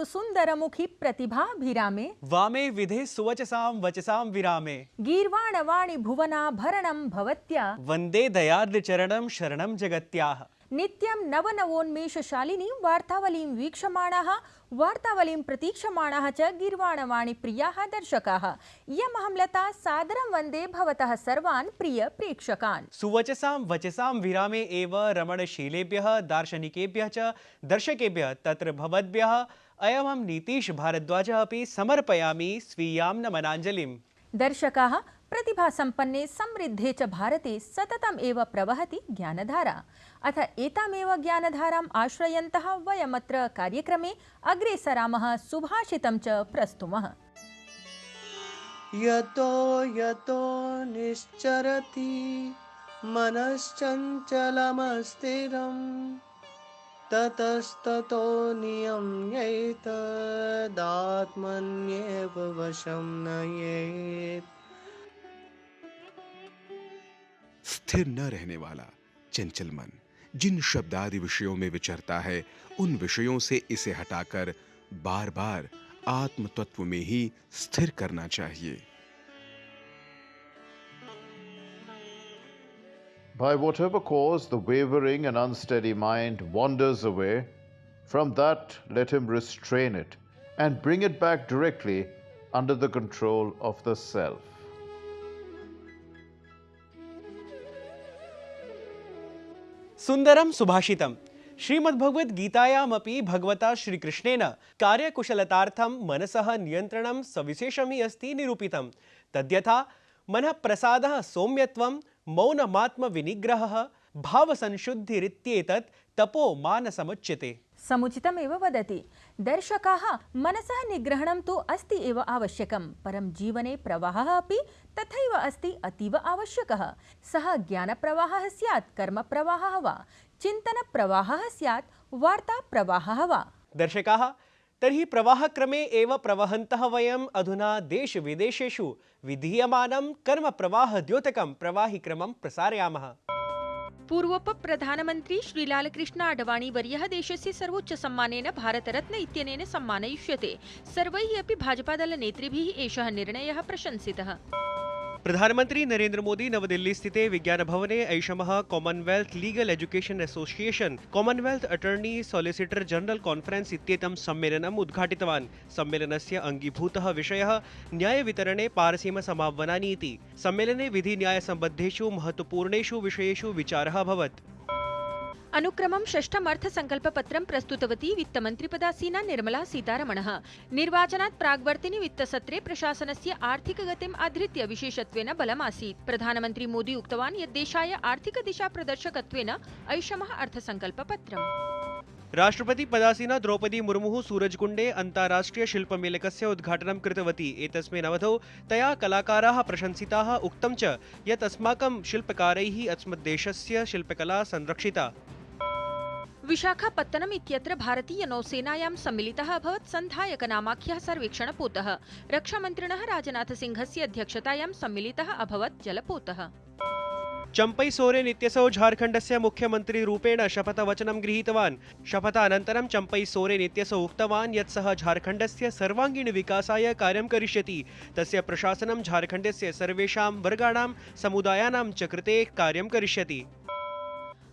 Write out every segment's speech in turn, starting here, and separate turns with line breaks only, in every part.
सुन्दरमुखी प्रतिभाभिरामे
वामे विधे सुवचसां वचसां विरामे
गीर्वाणवाणि भुवनाभरणं भवत्या
वन्दे दयार्द्रचरणं शरणं जगत्याः।
नित्यं नवनवोन्मेषशालिनीं वार्तावलीं वीक्षमाणाः वार्तावलीं प्रतीक्षमाणाः च गीर्वाणवाणी प्रियाः दर्शकाः। इयमहं लता सादरं वन्दे भवतः सर्वान् प्रिय प्रेक्षकान्।
सुवचसां वचसां विरामे एव रमणशीलेभ्यः दार्शनिकेभ्यः च दर्शकेभ्यः तत्र भवद्भ्यः अयमहं नीतीश भारद्वाजः अपि समर्पयामि स्वीयां नमनाञ्जलिम्।
दर्शकाः, प्रतिभासम्पन्ने समृद्धे च भारते सततम् एव प्रवहति ज्ञानधारा। अथ एतामेव ज्ञानधाराम् आश्रयन्तः वयमत्र कार्यक्रमे अग्रेसरामः सुभाषितं च प्रस्तुमः।
यतो यतो निश्चरति मनश्चञ्चलमस्थिरं ततस्ततो नियम्यैतदात्मन्येव वशं नयेत्।
स्थिर न रहने वाला चंचल मन जिन शब्दादि विषयों में विचरता है, उन विषयों से इसे हटाकर बार बार आत्म तत्व में ही स्थिर करना चाहिए।
By whatever cause the wavering and unsteady mind wanders away, from that let him restrain it and bring it back directly under the control of the self.
Sundaram Subhashitam. श्रीमद्भगवद्गीतायामपि भगवता श्रीकृष्णेन कार्यकुशलतार्थं मनसः नियन्त्रणं सविशेषम् अस्ति निरूपितं। तद्यथा मनः प्रसादः सौम्यत्वं मौनमात्मविनिग्रहः भावसंशुद्धिरित्येतत् तपो मानसमुच्यते।
समुचितमेव वदति। दर्शकाः, मनसः निग्रहणं तु अस्ति एव आवश्यकं, परं जीवने प्रवाहः अपि तथैव अस्ति अतीव आवश्यकः। सः ज्ञानप्रवाहः स्यात्, कर्मप्रवाहः वा, चिन्तनप्रवाहः स्यात्, वार्ताप्रवाहः वा।
दर्शकाः, तर्हि प्रवाहक्रमे एव प्रवहन्तः वयम् अधुना देशविदेशेषु विधीयमानं कर्मप्रवाहद्योतकं प्रवाहिक्रमं प्रसारयामः।
पूर्वोपप्रधानमन्त्री श्रीलालकृष्ण अडवाणीवर्यः देशस्य सर्वोच्चसम्मानेन भारतरत्न इत्यनेन सम्मानयिष्यते। सर्वैः अपि भाजपादलनेतृभिः एषः निर्णयः प्रशंसितः।
प्रधानमंत्री नरेंद्र मोदी नवदिल्लीस्थिते विज्ञानभवने ऐषमः Commonwealth legal education association Commonwealth attorney solicitor general conference इत्येतं सम्मेलनम् उद्घाटितवान्। सम्मेलनस्य अंगीभूतः विषयः न्यायवितरणे पारसीमसमाह्वानानि इति। सम्मेलने विधिन्यायसम्बद्धेषु महत्वपूर्णेषु विषयेषु विचारः अभवत्।
अनुक्रमं षष्ठम् अर्थसङ्कल्पपत्रं प्रस्तुतवती वित्तमन्त्रिपदासीना निर्मला सीतारमणः। निर्वाचनात् प्राग्वर्तिनि वित्तसत्रे प्रशासनस्य आर्थिकगतिम् आधृत्य विशेषत्वेन बलमासीत्। प्रधानमन्त्री मोदी उक्तवान् यत् देशाय आर्थिकदिशाप्रदर्शकत्वेन ऐषमः अर्थसङ्कल्पपत्रम्।
राष्ट्रपति पदासीना द्रौपदी मुर्मुः सूरजकुण्डे अन्ताराष्ट्रिय शिल्पमेलकस्य उद्घाटनं कृतवती। एतस्मिन् अवधौ तया कलाकाराः प्रशंसिताः। उक्तं च यत् अस्माकं शिल्पकारैः अस्मद्देशस्य शिल्पकला संरक्षिता।
विशाखापत्तनम इत्यत्र भारतीय नौसेनायां सम्मिलितः अभवत् सन्धायकनामाख्यः सर्वेक्षणपोतः। रक्षामन्त्रिणः राजनाथसिंहस्य अध्यक्षतायां सम्मिलितः अभवत् जलपोतः।
चम्पै सोरेन इत्यसौ झारखण्डस्य मुख्यमन्त्रीरूपेण शपथवचनं गृहीतवान्। शपथानन्तरं चम्पै सोरेन इत्यसौ उक्तवान् यत् सः झारखण्डस्य सर्वाङ्गीणविकासाय कार्यं करिष्यति। तस्य प्रशासनं झारखण्डस्य सर्वेषां वर्गाणां समुदायानां च कृते कार्यं करिष्यति।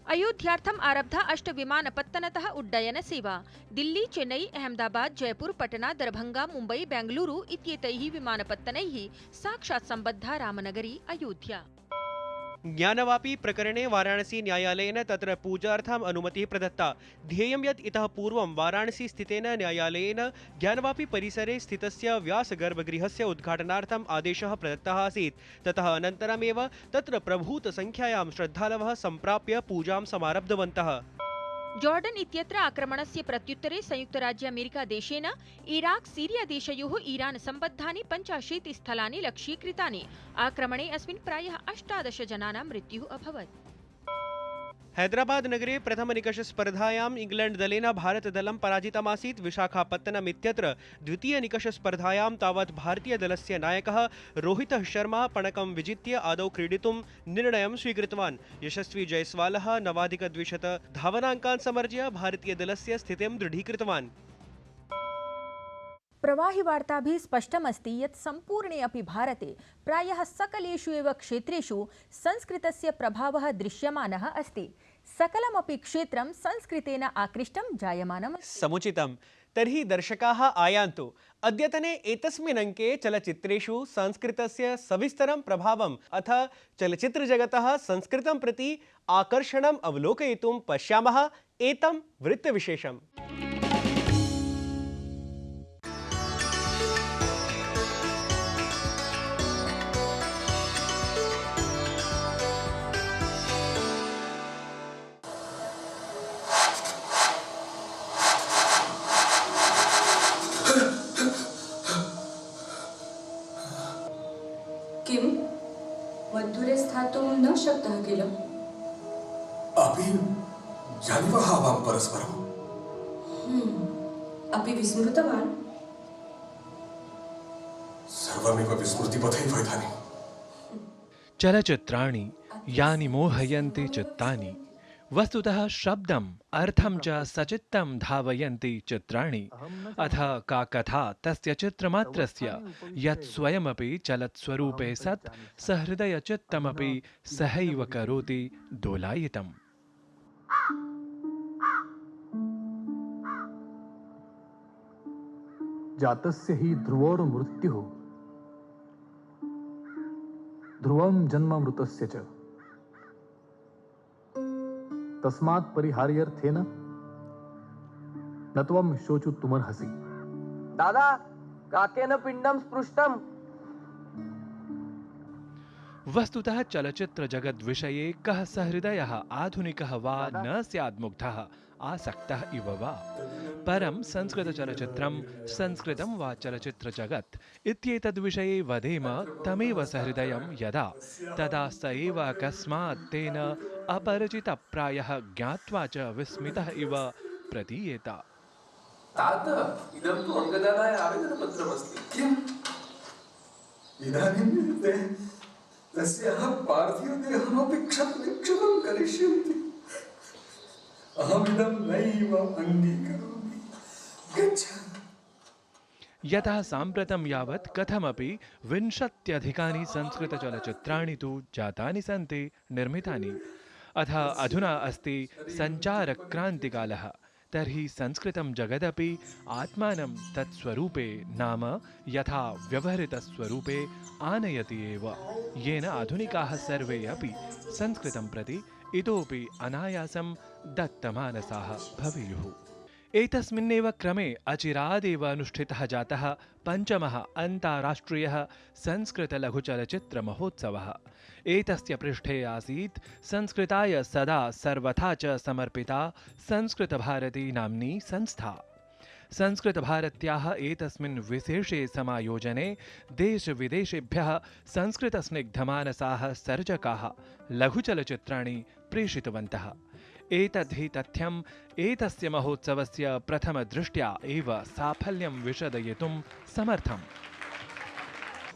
अयोध्यार्थम् आरब्धा 8 विमानपत्तनतः उड्डयन सेवा। दिल्ली, चेन्नई, अहमदाबाद, जयपुर, पटना, दरभंगा, मुम्बई, बेंगलुरु इत्येतैः विमानपत्तनैः साक्षात् सम्बद्धा रामनगरी अयोध्या।
ज्ञानवापी प्रकरणे वाराणसी न्यायालयेन तत्र पूजार्थम् अनुमतिः प्रदत्ता। ध्येयं यत् इतः पूर्वं वाराणसी स्थितेन न्यायालयेन ज्ञानवापी परिसरे स्थितस्य व्यासगर्भगृहस्य उद्घाटनार्थम् आदेशः प्रदत्तः आसीत्। ततः अनन्तरमेव तत्र प्रभूतसंख्यायां श्रद्धालवः सम्प्राप्य पूजां समारब्धवन्तः।
जॉर्डन इत्यत्र आक्रमणस्य प्रत्युत्तरे संयुक्तराज्य अमेरिका देशेन इराक सीरिया देशयोः ईरान सम्बद्धानि 85 स्थलानि लक्ष्यीकृतानि। आक्रमणे अस्मिन् प्रायः 18 जनानां मृत्युः अभवत्।
हैदराबाद नगरे प्रथमनिकषस्पर्धायाम् इंग्लैंड दलेन भारतदलं पराजितमासीत्। विशाखापत्तनम इत्यत्र द्वितीयनिकषस्पर्धायां तावत् भारतीयदलस्य नायकः रोहितः शर्मा पणकं विजित्य आदौ क्रीडितुं निर्णयं स्वीकृतवान्। यशस्वी जयस्वालः 9,200 धावनाङ्कान् समर्ज्य भारतीयदलस्य स्थितिं दृढीकृतवान्।
प्रवाहिवार्ताभिः स्पष्टमस्ति यत् सम्पूर्णे अपि भारते प्रायः सकलेषु एव क्षेत्रेषु संस्कृतस्य प्रभावः दृश्यमानः अस्ति। सकलमपि क्षेत्रं संस्कृतेन आकृष्टं जायमानम्।
समुचितं। तर्हि दर्शकाः आयान्तु अद्यतने एतस्मिन् अङ्के चलच्चित्रेषु संस्कृतस्य सविस्तरं प्रभावम् अथ चलच्चित्रजगतः संस्कृतं प्रति आकर्षणम् अवलोकयितुं पश्यामः एतं वृत्तविशेषम्।
किं मधुरे स्थातुं न शक्तः किल?
अपि जानीमः आवां परस्परम्।
अपि विस्मृतवान्?
सर्वमेव विस्मृतिपथैव इदानीम्।
चलचित्राणि यानि मोहयन्ति चित्तानि, वस्तुतः शब्दम् अर्थं च सचित्तं धावयन्ति चित्राणि। अथ का कथा तस्य चित्रमात्रस्य यत् स्वयमपि चलत्स्वरूपे सत् सहृदयचित्तमपि सहैव करोति दोलायितम्।
जातस्य हि ध्रुवोर्मृत्युः ध्रुवं जन्म मृतस्य च तस्मात् परिहार्यर्थेन न त्वं शोचितुमर्हसि।
दादा काकेन पिण्डं स्पृष्टम्।
वस्तुतः चलचित्र जगद् विषये कः सहृदयः आधुनिकः वा न स्याद्मुग्धः आसक्तः इव वा। परं संस्कृतचलचित्रं संस्कृतं वा चलचित्र जगत् इत्येतद्विषये वदेम तमेव सहृदयं यदा तदा स एव अकस्मात् तेन अपरिचितप्रायः ज्ञात्वा च विस्मितः इव प्रतीयेत।
तात इदं तु अङ्गदानाय आवेदनपत्रमस्ति। किम्? इदानीं ते तस्याः पार्थिवदेहमपि क्षतं करिष्यन्ति। अहमिदं नैव अङ्गीकरोमि। गच्छ।
यतः साम्प्रतं यावत् कथमपि 20 संस्कृतचलचित्राणि तु जातानि सन्ति, निर्मितानि। अथ अधुना अस्ति सञ्चारक्रान्तिकालः। तर्हि संस्कृतं जगदपि आत्मानं तत्स्वरूपे नाम यथा व्यवहृतस्वरूपे आनयति एव, येन आधुनिकाः सर्वे अपि संस्कृतं प्रति इतोपि अनायासं दत्तमानसाः भवेयुः। एतस्मिन्नेव क्रमे अचिरादेव अनुष्ठितः जातः पञ्चमः अन्ताराष्ट्रियः संस्कृतलघुचलचित्रमहोत्सवः। एतस्य पृष्ठे आसीत् संस्कृताय सदा सर्वथा च समर्पिता संस्कृतभारती नाम्नी संस्था। संस्कृतभारत्याः एतस्मिन् विशेषे समायोजने देशविदेशेभ्यः संस्कृतस्निग्धमानसाः सर्जकाः लघुचलचित्राणि प्रेषितवन्तः। एतद् हि तथ्यम् एतस्य महोत्सवस्य प्रथमदृष्ट्या एव साफल्यं विशदयितुं समर्थम्।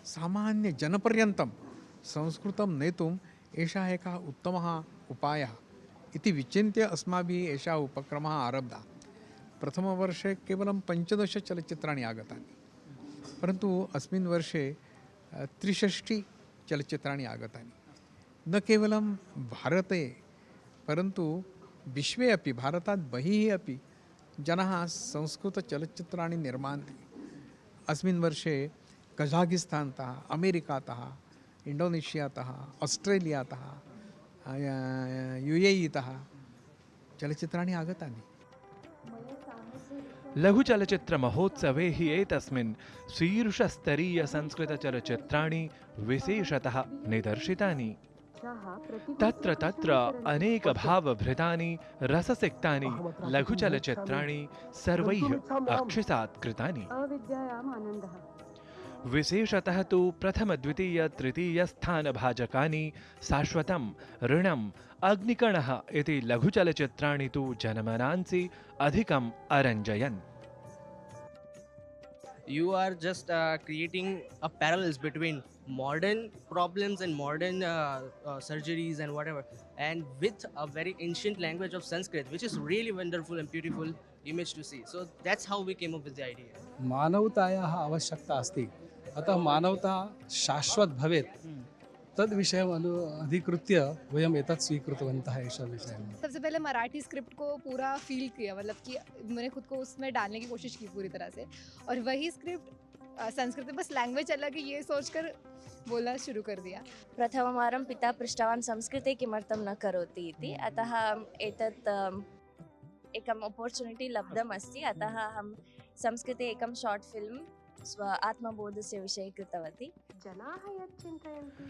सामान्यजनपर्यन्तं संस्कृतं नेतुम् एषः एकः उत्तमः उपायः इति विचिन्त्य अस्माभिः एषः उपक्रमः आरब्धः। प्रथमवर्षे केवलं 15 चलच्चित्राणि आगतानि, परन्तु अस्मिन् वर्षे 63 चलच्चित्राणि आगतानि। न केवलं भारते परन्तु विश्वे अपि, भारतात् बहिः अपि जनाः संस्कृतचलच्चित्राणि निर्मान्ति। अस्मिन् वर्षे कझाकिस्तानतः, अमेरिकातः, इण्डोनेशियातः, आस्ट्रेलियातः, UAE-तः चलच्चित्राणि आगतानि।
लघुचलचित्रमहोत्सवे हि एतस्मिन् शीर्षस्तरीयसंस्कृतचलचित्राणि विशेषतः निदर्शितानि। तत्र तत्र अनेकभावभृतानि रससिक्तानि लघुचलचित्राणि सर्वैः अक्षिसात् कृतानि। विशेषतः तु प्रथम-द्वितीय-तृतीयस्थानभाजकानि शाश्वतं ऋणम् अग्निकणः इति लघुचलचित्राणि तु जनमनांसि अधिकम् अरञ्जयन्।
You are just creating a parallels between modern problems and modern surgeries and whatever, and with a very ancient language of Sanskrit, which is really wonderful and beautiful image to see. So that's how we came up with the idea.
मानवतायाः आवश्यकता अस्ति, अतः मानवता शाश्वत भवेत् तद्विषयम् अधिकृत्य वयम् एतत् स्वीकृतवन्तः एषः विषयः।
सबसे पहले मराठी स्क्रिप्ट को पूरा फील किया, मतलब कि मैंने खुद को उसमें डालने की कोशिश की पूरी तरह से, और वही स्क्रिप्ट संस्कृत में बस लैंग्वेज अलग है ये सोचकर बोलना शुरू कर दिया।
प्रथमवारं पिता पृष्टवान् संस्कृते किमर्थं न करोति इति, अतः एतत् एकम् अपॉर्चुनिटी लब्धमस्ति, अतः अहं संस्कृते एकं शार्ट् फिल्म् स्व आत्मबोधस्य विषये कृतवती। जनाः यत् चिन्तयन्ति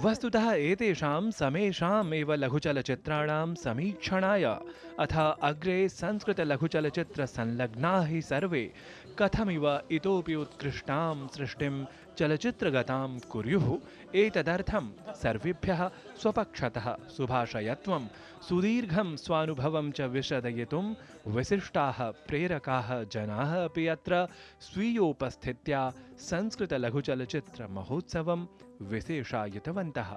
वस्तुतः एतेषां समेषाम् एव लघुचलचित्राणां समीक्षणाय अथ अग्रे संस्कृतलघुचलचित्रसंलग्नाः हि सर्वे कथमिव इतोपि उत्कृष्टां सृष्टिं चलचित्रगतां कुर्युः एतदर्थं सर्वेभ्यः स्वपक्षतः सुभाषयत्वं सुदीर्घं स्वानुभवं च विशदयितुं विशिष्टाः प्रेरकाः जनाः अपि अत्र स्वीयोपस्थित्या संस्कृतलघुचलचित्रमहोत्सवं विशेषायितवन्तः।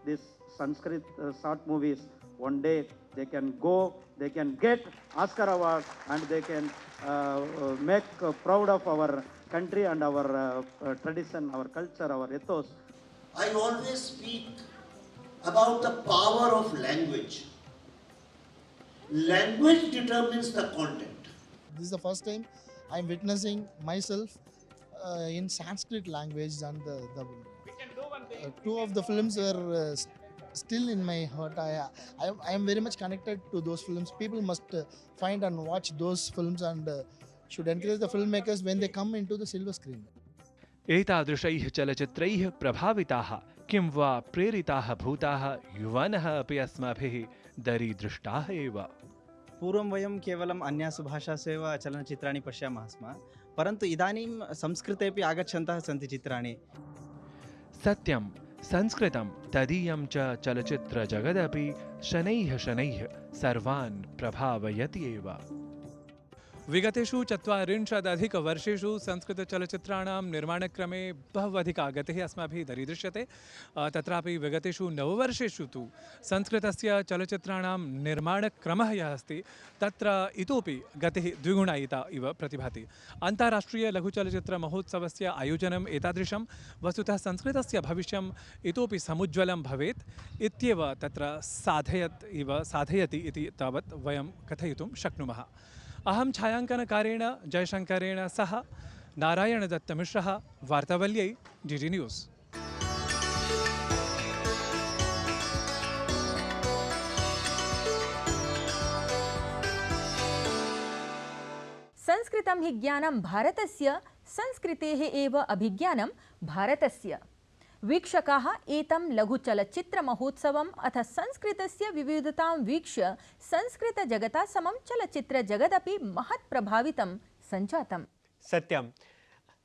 This Sanskrit short movies, one day they can go, they can get Oscar award, and they can make proud of our country and our tradition, our culture, our ethos.
I always speak about the power of language. Language determines the content.
This is the first time I'm witnessing myself in Sanskrit language, and two of the films were still in my heart. I am very much connected to those films. People must find and watch those films, and should encourage the filmmakers when they come into the silver screen.
एतादृशैः चलचित्रैः प्रभाविताः किं वा प्रेरिताः भूताः युवानः अपि अस्माभिः दरीदृष्टाः एव।
पूर्वं वयं केवलम् अन्यासु भाषासु एव चलनचित्राणि पश्यामः स्म, परन्तु इदानीं संस्कृतेपि आगच्छन्तः सन्ति चित्राणि।
सत्यं संस्कृतं तदीयं च चलचित्रजगदपि शनैः शनैः सर्वान् प्रभावयति एव।
विगतेषु 40-अधिकवर्षेषु संस्कृतचलचित्राणां निर्माणक्रमे बहवधिका गतिः अस्माभिः दरीदृश्यते। तत्रापि विगतेषु 9 वर्षेषु तु संस्कृतस्य चलचित्राणां निर्माणक्रमः यः अस्ति तत्र इतोपि गतिः द्विगुणायिता इव प्रतिभाति। अन्ताराष्ट्रीयलघुचलचित्रमहोत्सवस्य आयोजनम् एतादृशं वस्तुतः संस्कृतस्य भविष्यम् इतोपि समुज्ज्वलं भवेत् इत्येव तत्र साधयति इति तावत् वयं कथयितुं शक्नुमः। अहं छायांकनकारेण जयशंकरेण सह नारायणदत्तमिश्रः, वार्तावल्यै DD न्यूज़।
संस्कृतं हि ज्ञानं भारतस्य, संस्कृतेः एव अभिज्ञानं भारतस्य। वीक्षकाः एतं लघुचलचित्रमहोत्सवम् अथ संस्कृतस्य विविधतां वीक्ष्य संस्कृतजगता समं चलचित्रजगदपि महत् प्रभावितं सञ्जातम्।
सत्यम्।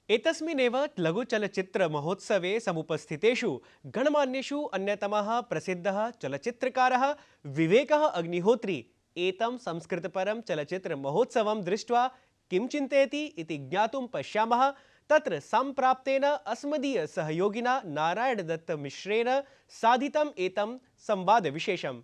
एतस्मिन्नेव लघुचलचित्रमहोत्सवे समुपस्थितेषु गणमान्येषु अन्यतमः प्रसिद्धः चलचित्रकारः विवेकः अग्निहोत्री एतं संस्कृतपरं चलचित्रमहोत्सवं दृष्ट्वा किं चिन्तयति इति ज्ञातुं पश्यामः। तत्र सम्प्राप्तेन अस्मदीयसहयोगिना नारायणदत्तमिश्रेण साधितम् एतं संवादविशेषम्।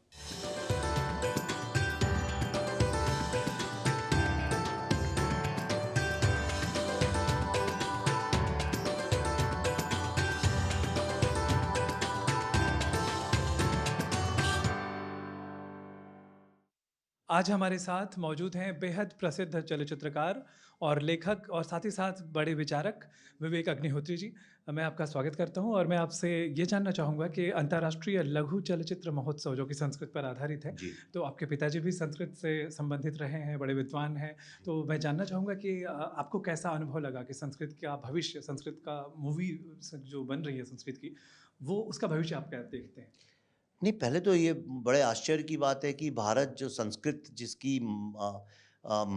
आज हमारे साथ मौजूद हैं बेहद प्रसिद्ध चलचित्रकार और लेखक और साथ ही साथ बड़े विचारक विवेक अग्निहोत्री जी। मैं आपका स्वागत करता हूं और मैं आपसे ये जानना चाहूँगा कि अंतर्राष्ट्रीय लघु चलचित्र महोत्सव जो कि संस्कृत पर आधारित है, तो आपके पिताजी भी संस्कृत से संबंधित रहे हैं, बड़े विद्वान हैं, तो मैं जानना चाहूँगा कि आपको कैसा अनुभव लगा कि संस्कृत का भविष्य, संस्कृत का मूवी जो बन रही है संस्कृत की, वो उसका भविष्य आप क्या देखते हैं?
नहीं, पहले तो ये बड़े आश्चर्य की बात है कि भारत जो संस्कृत जिसकी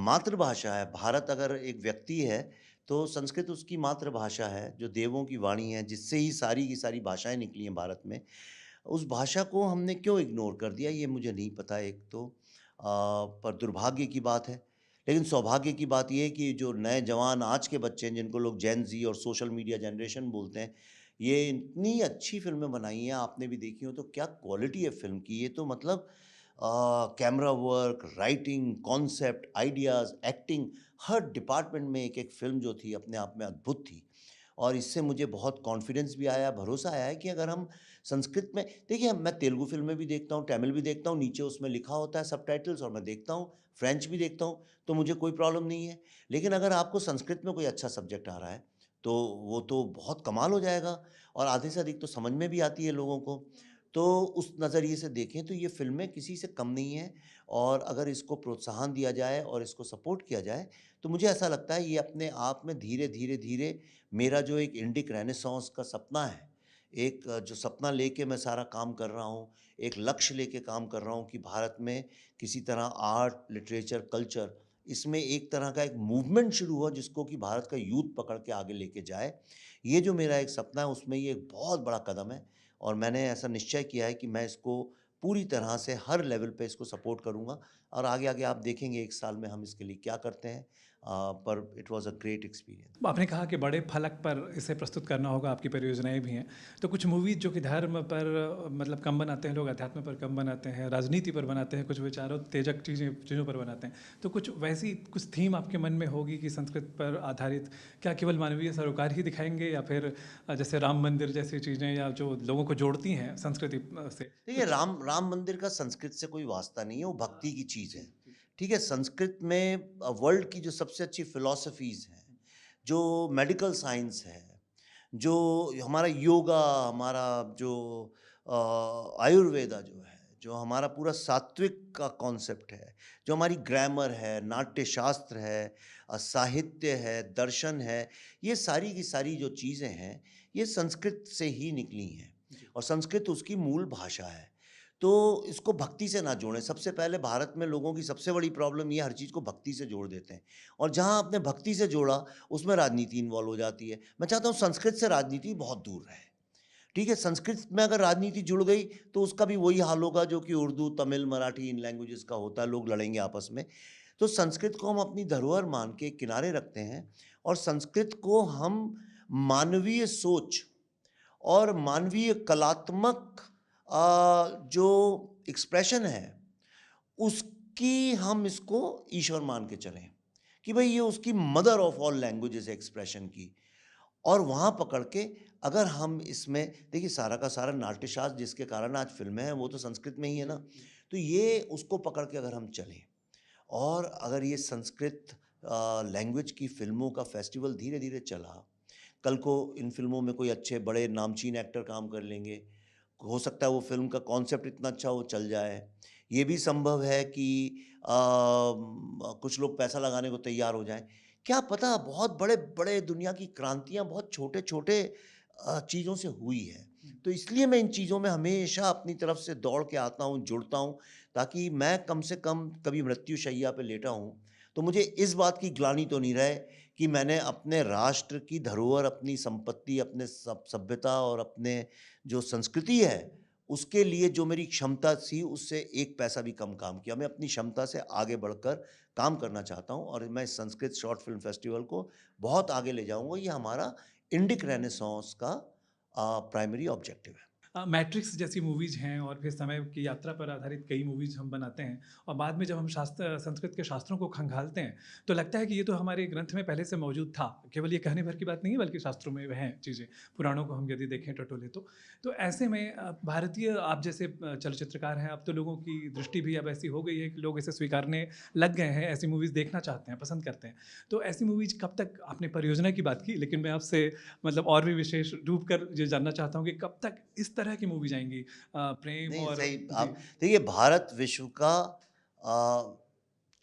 मातृभाषा है, भारत अगर एक व्यक्ति है तो संस्कृत उसकी मातृभाषा है, जो देवों की वाणी है, जिससे ही सारी की सारी भाषाएं निकली हैं भारत में। उस भाषा को हमने क्यों इग्नोर कर दिया ये मुझे नहीं पता। एक तो पर दुर्भाग्य की बात है, लेकिन सौभाग्य की बात ये है कि जो नए जवान आज के बच्चे हैं, जिनको लोग जेन ज़ी और सोशल मीडिया जनरेशन बोलते हैं, ये इतनी अच्छी फिल्में बनाई हैं, आपने भी देखी हो तो क्या क्वालिटी है फिल्म की। ये तो मतलब camera work, writing, concept, ideas, acting, हर डिपार्टमेंट में एक एक फिल्म जो थी अपने आप में अद्भुत थी। और इससे मुझे बहुत कॉन्फिडेंस भी आया, भरोसा आया है कि अगर हम संस्कृत में, देखिए मैं तेलुगु फिल्में भी देखता हूँ, तमिल भी देखता हूँ, नीचे उसमें लिखा होता है सबटाइटल्स, और मैं देखता हूँ, फ्रेंच भी देखता हूँ, तो मुझे कोई प्रॉब्लम नहीं है। लेकिन अगर आपको संस्कृत में कोई अच्छा सब्जेक्ट आ रहा है तो वो तो बहुत कमाल हो जाएगा, और आधे से अधिक तो समझ में भी आती है लोगों को। तो उस नज़रिए से देखें तो ये फ़िल्में किसी से कम नहीं हैं, और अगर इसको प्रोत्साहन दिया जाए और इसको सपोर्ट किया जाए तो मुझे ऐसा लगता है ये अपने आप में धीरे धीरे धीरे मेरा जो एक इंडिक रेनेसांस का सपना है, एक जो सपना लेके मैं सारा काम कर रहा हूँ, एक लक्ष्य लेके काम कर रहा हूँ कि भारत में किसी तरह आर्ट, लिटरेचर, कल्चर, इसमें एक तरह का एक मूवमेंट शुरू हुआ जिसको कि भारत का यूथ पकड़ के आगे लेके जाए। ये जो मेरा एक सपना है उसमें ये एक बहुत बड़ा कदम है, और मैंने ऐसा निश्चय किया है कि मैं इसको पूरी तरह से हर लेवल पे इसको सपोर्ट करूँगा, और आगे आगे आप देखेंगे 1 साल में हम इसके लिए क्या करते हैं। पर it was a great experience.
आपने कहा कि बड़े फलक पर इसे प्रस्तुत करना होगा, आपकी परियोजनाएं भी हैं, तो कुछ मूवीज जो कि धर्म पर मतलब कम बनाते हैं लोग, अध्यात्म पर कम बनाते हैं, राजनीति पर बनाते हैं, कुछ विचारोत्तेजक चीज़ों पर बनाते हैं, तो कुछ वैसी कुछ थीम आपके मन में होगी कि संस्कृत पर आधारित, क्या केवल मानवीय सरोकार ही दिखाएंगे, या फिर जैसे राम मंदिर जैसी चीज़ें, या जो लोगों को जोड़ती हैं संस्कृति से?
देखिए, राम मंदिर का संस्कृत से कोई वास्ता नहीं है, वो भक्ति की चीज़ है। ठीक है, संस्कृत में वर्ल्ड की जो सबसे अच्छी फिलॉसफीज़ हैं, जो मेडिकल साइंस है, जो हमारा योगा, हमारा जो आयुर्वेदा जो है, जो हमारा पूरा सात्विक का कॉन्सेप्ट है, जो हमारी ग्रामर है, नाट्य शास्त्र है, साहित्य है, दर्शन है, ये सारी की सारी जो चीज़ें हैं ये संस्कृत से ही निकली हैं, और संस्कृत उसकी मूल भाषा है। तो इसको भक्ति से ना जोड़ें। सबसे पहले भारत में लोगों की सबसे बड़ी प्रॉब्लम ये हर चीज़ को भक्ति से जोड़ देते हैं, और जहाँ आपने भक्ति से जोड़ा उसमें राजनीति इन्वॉल्व हो जाती है। मैं चाहता हूँ संस्कृत से राजनीति बहुत दूर रहे। ठीक है, संस्कृत में अगर राजनीति जुड़ गई तो उसका भी वही हाल होगा जो कि उर्दू, तमिल, मराठी, इन लैंग्वेजेस का होता है, लोग लड़ेंगे आपस में। तो संस्कृत को हम अपनी धरोहर मान के किनारे रखते हैं, और संस्कृत को हम मानवीय सोच और मानवीय कलात्मक जो एक्सप्रेशन है उसकी हम इसको ईश्वर मान के चलें कि भाई ये उसकी मदर ऑफ ऑल लैंग्वेजेस है एक्सप्रेशन की। और वहाँ पकड़ के अगर हम इसमें देखिए सारा का सारा नाट्यशास्त्र जिसके कारण आज फिल्में हैं वो तो संस्कृत में ही है ना, तो ये उसको पकड़ के अगर हम चलें, और अगर ये संस्कृत लैंग्वेज की फिल्मों का फेस्टिवल धीरे धीरे चला, कल को इन फिल्मों में कोई अच्छे बड़े नामचीन एक्टर काम कर लेंगे, हो सकता है वो फिल्म का कॉन्सेप्ट इतना अच्छा हो चल जाए। ये भी संभव है कि कुछ लोग पैसा लगाने को तैयार हो जाएं, क्या पता। बहुत बड़े बड़े दुनिया की क्रांतियां बहुत छोटे छोटे चीज़ों से हुई है। तो इसलिए मैं इन चीज़ों में हमेशा अपनी तरफ से दौड़ के आता हूँ, जुड़ता हूँ, ताकि मैं कम से कम कभी मृत्यु शैया पे लेटा हूँ तो मुझे इस बात की ग्लानि तो नहीं रहे कि मैंने अपने राष्ट्र की धरोहर, अपनी संपत्ति, अपने सभ्यता और अपने जो संस्कृति है उसके लिए जो मेरी क्षमता थी उससे एक पैसा भी कम काम किया। मैं अपनी क्षमता से आगे बढ़कर काम करना चाहता हूँ, और मैं संस्कृत शॉर्ट फिल्म फेस्टिवल को बहुत आगे ले जाऊँगा। ये हमारा इंडिक रेनेसांस का प्राइमरी ऑब्जेक्टिव है।
मैट्रिक्स जैसी मूवीज़ हैं, और फिर समय की यात्रा पर आधारित कई मूवीज़ हम बनाते हैं, और बाद में जब हम संस्कृत के शास्त्रों को खंगालते हैं तो लगता है कि ये तो हमारे ग्रंथ में पहले से मौजूद था। केवल ये कहने भर की बात नहीं है, बल्कि शास्त्रों में हैं चीज़ें, पुराणों को हम यदि देखें टटोले तो ऐसे में भारतीय, आप जैसे चलचित्रकार हैं, अब तो लोगों की दृष्टि भी अब ऐसी हो गई है कि लोग इसे स्वीकारने लग गए हैं, ऐसी मूवीज़ देखना चाहते हैं, पसंद करते हैं। तो ऐसी मूवीज़ कब तक, आपने परियोजना की बात की, लेकिन मैं आपसे मतलब और भी विशेष डूब कर ये जानना चाहता हूँ कि कब तक इस तरह की मूवी जाएंगी, प्रेम
नहीं,
और
सही आप देखिए, भारत विश्व का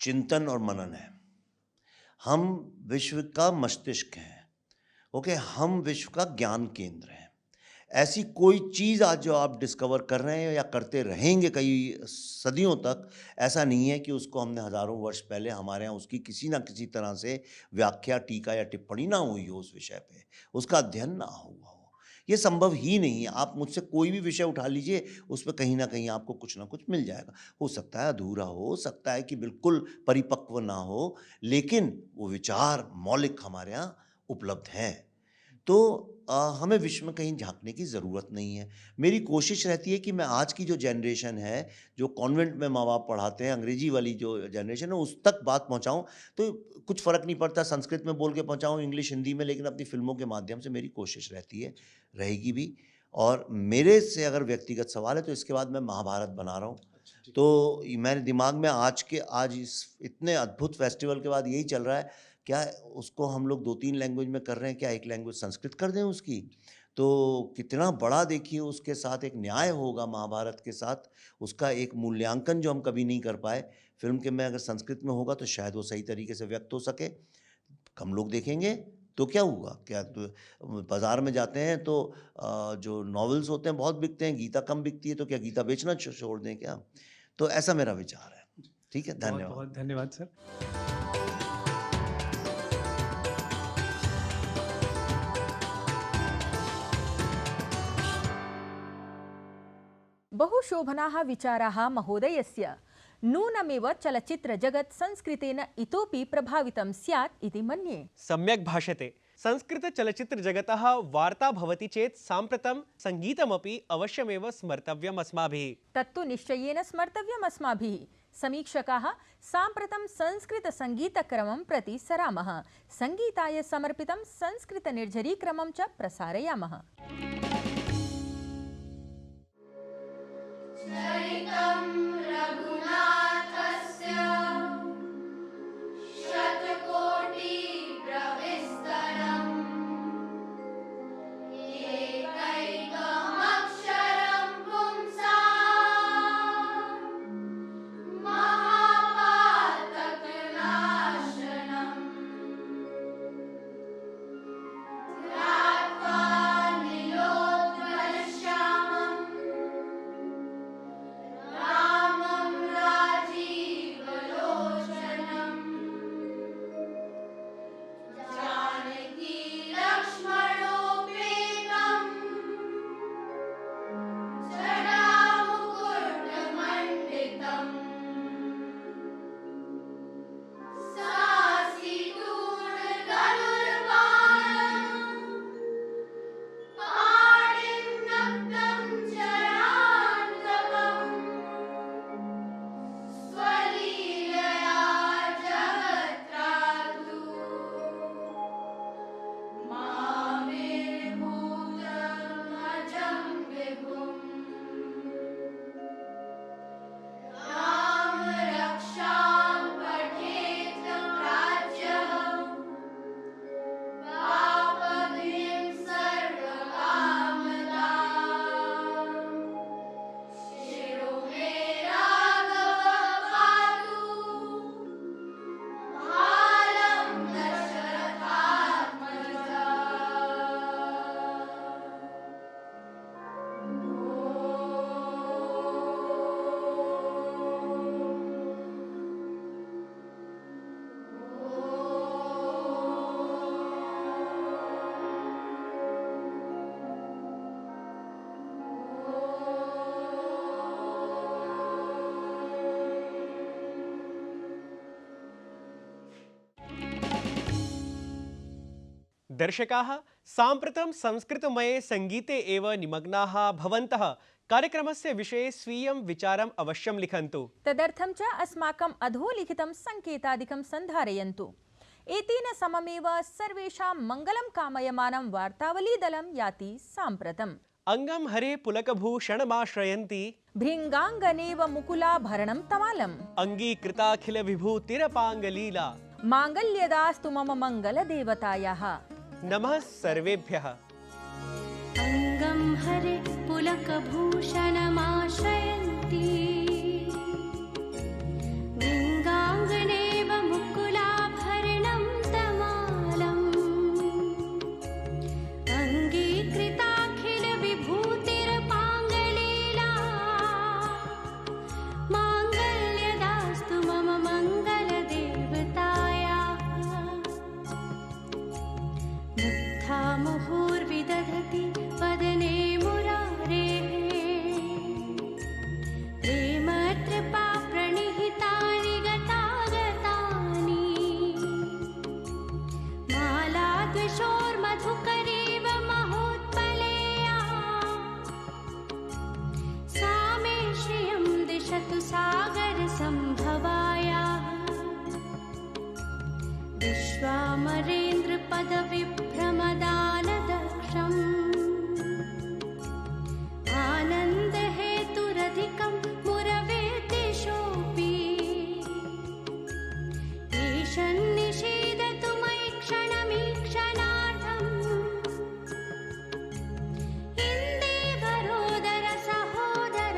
चिंतन और मनन है। हम विश्व का मस्तिष्क हैं, ओके, हम विश्व का ज्ञान केंद्र हैं। ऐसी कोई चीज़ आज जो आप डिस्कवर कर रहे हैं या करते रहेंगे कई सदियों तक, ऐसा नहीं है कि उसको हमने हज़ारों वर्ष पहले हमारे यहाँ उसकी किसी ना किसी तरह से व्याख्या, टीका या टिप्पणी ना हुई हो, उस विषय पे उसका अध्ययन ना हुआ हो। ये संभव ही नहीं है। आप मुझसे कोई भी विषय उठा लीजिए, उस पर कहीं ना कहीं आपको कुछ ना कुछ मिल जाएगा। हो सकता है अधूरा हो सकता है कि बिल्कुल परिपक्व ना हो, लेकिन वो विचार मौलिक हमारे यहाँ उपलब्ध हैं। तो हमें विश्व में कहीं झांकने की ज़रूरत नहीं है। मेरी कोशिश रहती है कि मैं आज की जो जनरेशन है, जो कॉन्वेंट में माँ बाप पढ़ाते हैं, अंग्रेजी वाली जो जनरेशन है, उस तक बात पहुँचाऊँ। तो कुछ फ़र्क नहीं पड़ता संस्कृत में बोल के पहुँचाऊँ, इंग्लिश, हिंदी में, लेकिन अपनी फ़िल्मों के माध्यम से मेरी कोशिश रहती है, रहेगी भी। और मेरे से अगर व्यक्तिगत सवाल है तो इसके बाद मैं महाभारत बना रहा हूँ। तो मेरे दिमाग में आज इस इतने अद्भुत फेस्टिवल के बाद यही चल रहा है, क्या उसको हम लोग 2-3 लैंग्वेज में कर रहे हैं, क्या एक लैंग्वेज संस्कृत कर दें उसकी? तो कितना बड़ा देखिए उसके साथ एक न्याय होगा महाभारत के साथ, उसका एक मूल्यांकन जो हम कभी नहीं कर पाए फिल्म के में, अगर संस्कृत में होगा तो शायद वो सही तरीके से व्यक्त हो सके। कम लोग देखेंगे तो क्या हुआ? क्या तो बाज़ार में जाते हैं तो जो नॉवेल्स होते हैं बहुत बिकते हैं, गीता कम बिकती है, तो क्या गीता बेचना छोड़ दें क्या? तो ऐसा मेरा विचार है। ठीक है, धन्यवाद।
बहुत धन्यवाद सर।
बहुशोभनाः विचाराः महोदयस्य। नूनमेव चलच्चित्रजगत् संस्कृतेन इतोपि प्रभावितं स्यात् इति मन्ये।
सम्यक् भाषते। संस्कृतचलच्चित्रजगतः वार्ता भवति चेत् साम्प्रतं सङ्गीतमपि अवश्यमेव स्मर्तव्यम् अस्माभिः।
तत्तु निश्चयेन स्मर्तव्यम् अस्माभिः। समीक्षकाः साम्प्रतं संस्कृतसङ्गीतक्रमं प्रति सरामः। सङ्गीताय समर्पितं संस्कृतनिर्झरीक्रमं च प्रसारयामः।
दर्शकाः साम्प्रतं संस्कृतमये सङ्गीते एव निमग्नाः भवन्तः कार्यक्रमस्य विषये स्वीयं विचारम् अवश्यं लिखन्तु।
तदर्थं च अस्माकम् अधोलिखितं सङ्केतादिकं सन्धारयन्तु। एतेन सममेव सर्वेषां मङ्गलं कामयमानं वार्तावलीदलं याति साम्प्रतम्।
अङ्गं हरे पुलकभूषणमाश्रयन्ति
भृङ्गाङ्गनेव मुकुलाभरणं तमालम्।
अङ्गीकृताखिल विभूतिरपाङ्गलीला
माङ्गल्यदास्तु मम मङ्गलदेवतायाः।
नमः सर्वेभ्यः।
अङ्गं हरे पुलकभूषणमाश्रयन्ति भृङ्गाङ्गनेव मुकुलाभरणं तमालम् अङ्गीकृताखिल विभूतिरपाङ्गलीला माङ्गल्यदास्तु मम मङ्गलदेवतायाः। मुग्धा मुहुर्विदधति वदने मुरारेः प्रेमतृपा प्रणिहितानि गतागतानि माला द्विषोर्मधुकरीव विश्वामरेन्द्रपदविभ्रमदानदक्षम् आनन्दहेतुरधिकं मुरवे दिशोऽपि ईशन्निषीदतु मयि क्षणमीक्षणार्थम् इन्दीवरोदर सहोदरमिन्दिरायाः